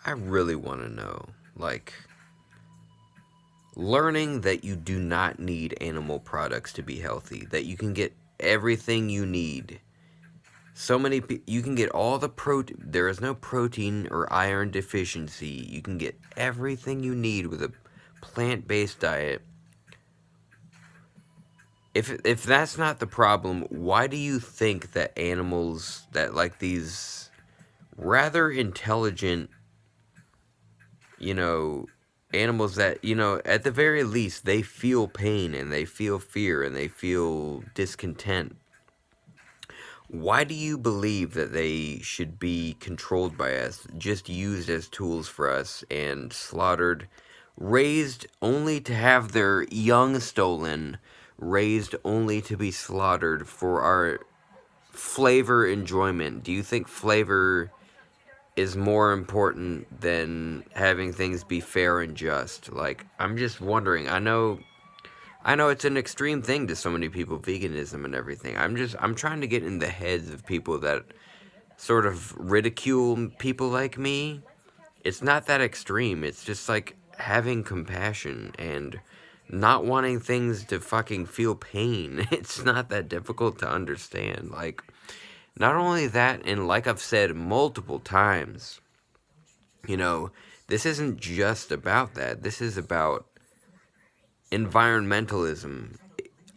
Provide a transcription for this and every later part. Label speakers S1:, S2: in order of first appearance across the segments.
S1: I really want to know, like, learning that you do not need animal products to be healthy, that you can get everything you need. So many you can get all the protein. There is no protein or iron deficiency. You can get everything you need with a plant-based diet. If that's not the problem, why do you think that animals that like these rather intelligent, you know, animals that, at the very least they feel pain and they feel fear and they feel discontent? Why do you believe that they should be controlled by us, just used as tools for us, and slaughtered, raised only to have their young stolen, raised only to be slaughtered for our flavor enjoyment? Do you think flavor is more important than having things be fair and just? Like, I'm just wondering. I know it's an extreme thing to so many people, veganism and everything. I'm trying to get in the heads of people that sort of ridicule people like me. It's not that extreme. It's just like having compassion and not wanting things to fucking feel pain. It's not that difficult to understand. Like, not only that, and like I've said multiple times, this isn't just about that. This is about environmentalism.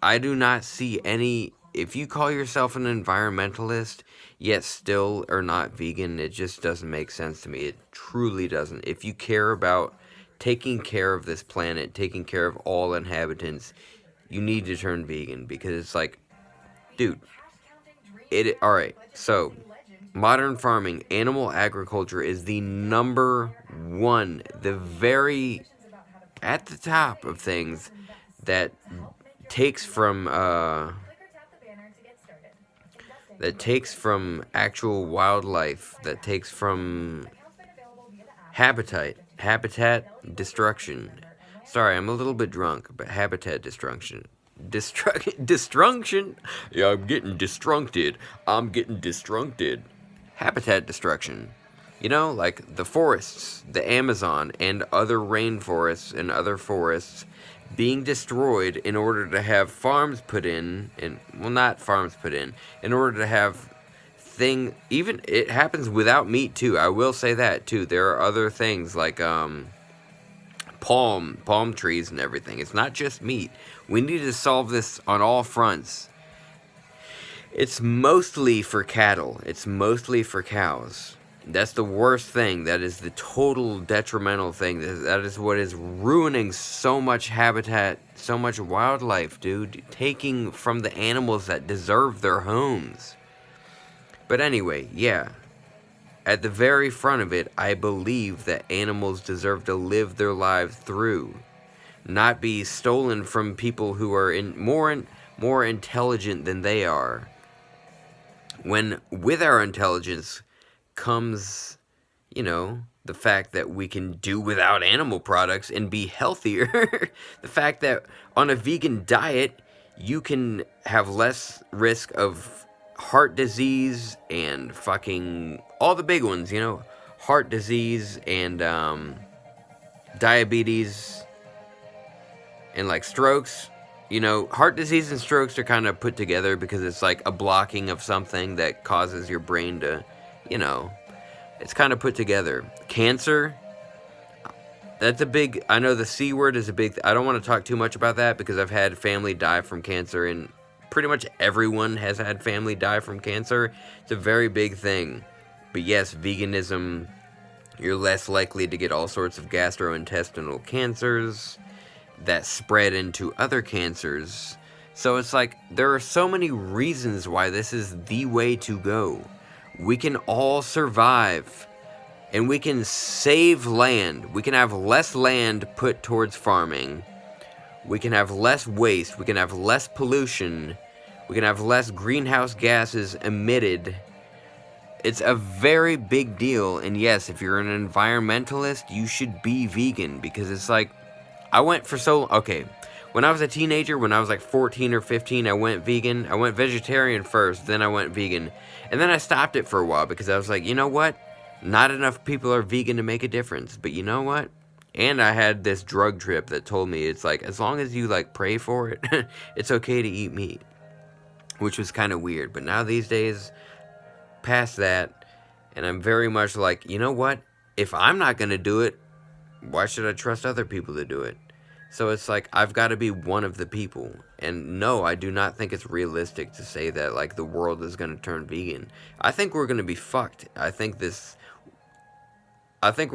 S1: I do not see any. If you call yourself an environmentalist, yet still are not vegan, it just doesn't make sense to me. It truly doesn't. If you care about taking care of this planet, taking care of all inhabitants, you need to turn vegan, because it's like, dude, alright, so modern farming, animal agriculture is the number one, the very at the top of things that takes from actual wildlife, that takes from habitat destruction. Sorry, I'm a little bit drunk, but habitat destruction. Destruction? Yeah, I'm getting destructed. Habitat destruction. Like the forests, the Amazon, and other rainforests and other forests being destroyed in order to have farms put in, not farms put in order to have even it happens without meat too. I will say that too. There are other things like palm trees and everything. It's not just meat. We need to solve this on all fronts. It's mostly for cattle. It's mostly for cows. That's the worst thing. That is the total detrimental thing. That is what is ruining so much habitat, so much wildlife, dude. Taking from the animals that deserve their homes. But anyway, yeah. At the very front of it, I believe that animals deserve to live their lives through, not be stolen from people who are more intelligent than they are. When with our intelligence comes, the fact that we can do without animal products and be healthier. The fact that on a vegan diet, you can have less risk of heart disease and fucking all the big ones, heart disease and diabetes and like strokes. Heart disease and strokes are kind of put together because it's like a blocking of something that causes your brain to, it's kind of put together. Cancer, that's a big, I know the C word is a big, I don't want to talk too much about that because I've had family die from cancer, and pretty much everyone has had family die from cancer. It's a very big thing. But yes, veganism, you're less likely to get all sorts of gastrointestinal cancers that spread into other cancers. So it's like, there are so many reasons why this is the way to go. We can all survive, and we can save land. We can have less land put towards farming. We can have less waste. We can have less pollution. We can have less greenhouse gases emitted. It's a very big deal. And yes, if you're an environmentalist, you should be vegan, because it's like, okay, when I was a teenager, when I was like 14 or 15, I went vegan. I went vegetarian first, then I went vegan. And then I stopped it for a while because I was like, you know what? Not enough people are vegan to make a difference. But you know what? And I had this drug trip that told me it's like, as long as you like pray for it, it's okay to eat meat. Which was kind of weird. But now these days, past that, and I'm very much like, you know what? If I'm not going to do it, why should I trust other people to do it? So it's like, I've got to be one of the people. And no, I do not think it's realistic to say that, like, the world is going to turn vegan. I think we're going to be fucked. I think we're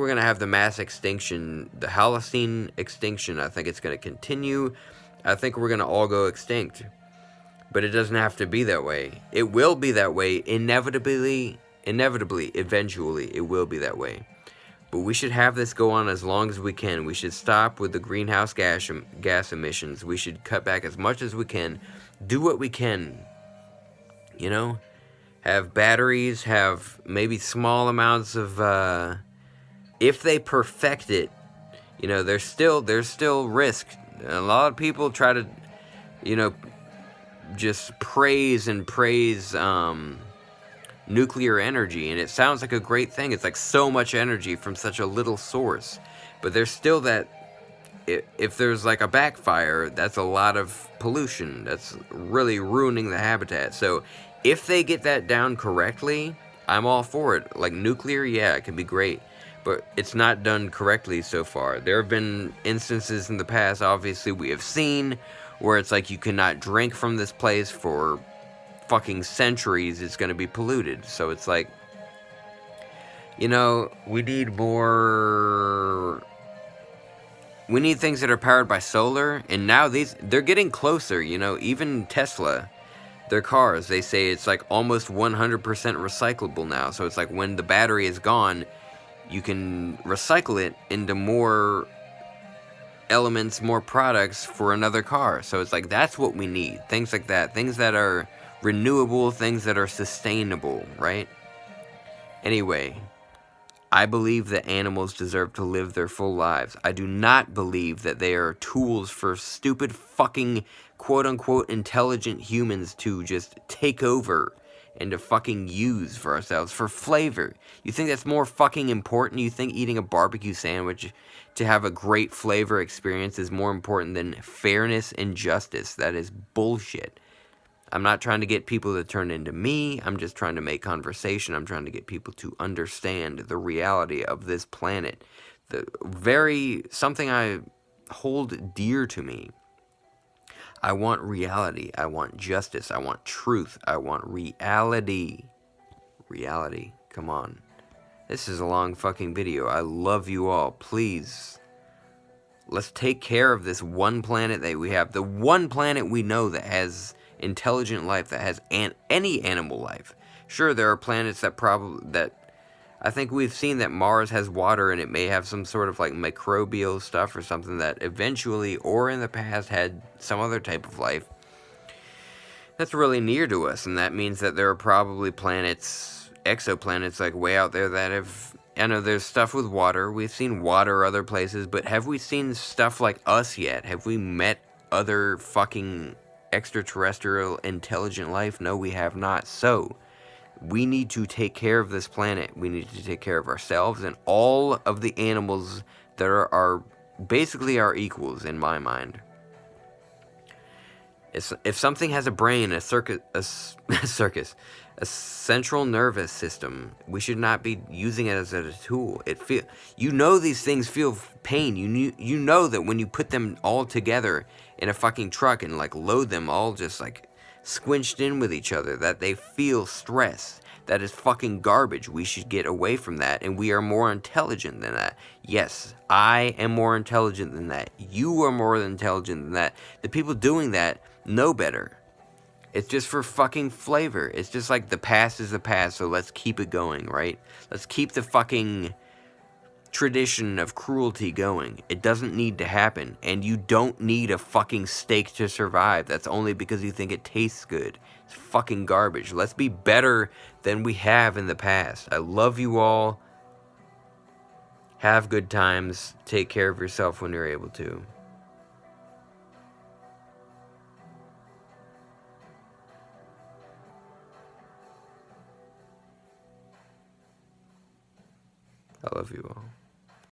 S1: going to have the mass extinction, the Holocene extinction. I think it's going to continue. I think we're going to all go extinct. But it doesn't have to be that way. It will be that way, inevitably, eventually, it will be that way. But we should have this go on as long as we can. We should stop with the greenhouse gas emissions. We should cut back as much as we can. Do what we can. You know? Have batteries, have maybe small amounts of, if they perfect it, you know, there's still risk. A lot of people try to, you know, just praise nuclear energy, and it sounds like a great thing. It's like so much energy from such a little source, but there's still that, if there's like a backfire, that's a lot of pollution. That's really ruining the habitat. So if they get that down correctly, I'm all for it. Like nuclear, yeah, it can be great, but it's not done correctly so far. There have been instances in the past, obviously, we have seen where it's like you cannot drink from this place for fucking centuries. It's going to be polluted. So it's like, you know, we need things that are powered by solar, and now they're getting closer, you know. Even Tesla, their cars, they say it's like almost 100% recyclable now. So it's like when the battery is gone, you can recycle it into more elements, more products for another car. So it's like, that's what we need. Things like that. Things that are renewable, things that are sustainable, right? Anyway, I believe that animals deserve to live their full lives. I do not believe that they are tools for stupid fucking quote-unquote intelligent humans to just take over and to fucking use for ourselves, for flavor. You think that's more fucking important? You think eating a barbecue sandwich to have a great flavor experience is more important than fairness and justice? That is bullshit. I'm not trying to get people to turn into me. I'm just trying to make conversation. I'm trying to get people to understand the reality of this planet. Something I hold dear to me. I want reality. I want justice. I want truth. I want reality. Reality. Come on. This is a long fucking video. I love you all. Please, let's take care of this one planet that we have. The one planet we know that has intelligent life, that has any animal life. Sure, there are planets that I think we've seen that Mars has water, and it may have some sort of like microbial stuff or something that eventually or in the past had some other type of life that's really near to us. And that means that there are probably planets, exoplanets, like way out there that have, I know there's stuff with water. We've seen water other places, but have we seen stuff like us yet? Have we met other fucking extraterrestrial intelligent life? No, we have not. So we need to take care of this planet. We need to take care of ourselves and all of the animals that are basically our equals in my mind. If something has a brain, a central nervous system, we should not be using it as a tool. You know, these things feel pain. You know that when you put them all together in a fucking truck and like load them all just like squinched in with each other, that they feel stress. That is fucking garbage. We should get away from that, and we are more intelligent than that. Yes, I am more intelligent than that. You are more intelligent than that. The people doing that know better. It's just for fucking flavor. It's just like the past is the past, so let's keep it going, right? Let's keep the fucking tradition of cruelty going. It doesn't need to happen, and you don't need a fucking steak to survive. That's only because you think it tastes good. It's fucking garbage. Let's be better than we have in the past. I love you all. Have good times. Take care of yourself when you're able to. I love you all.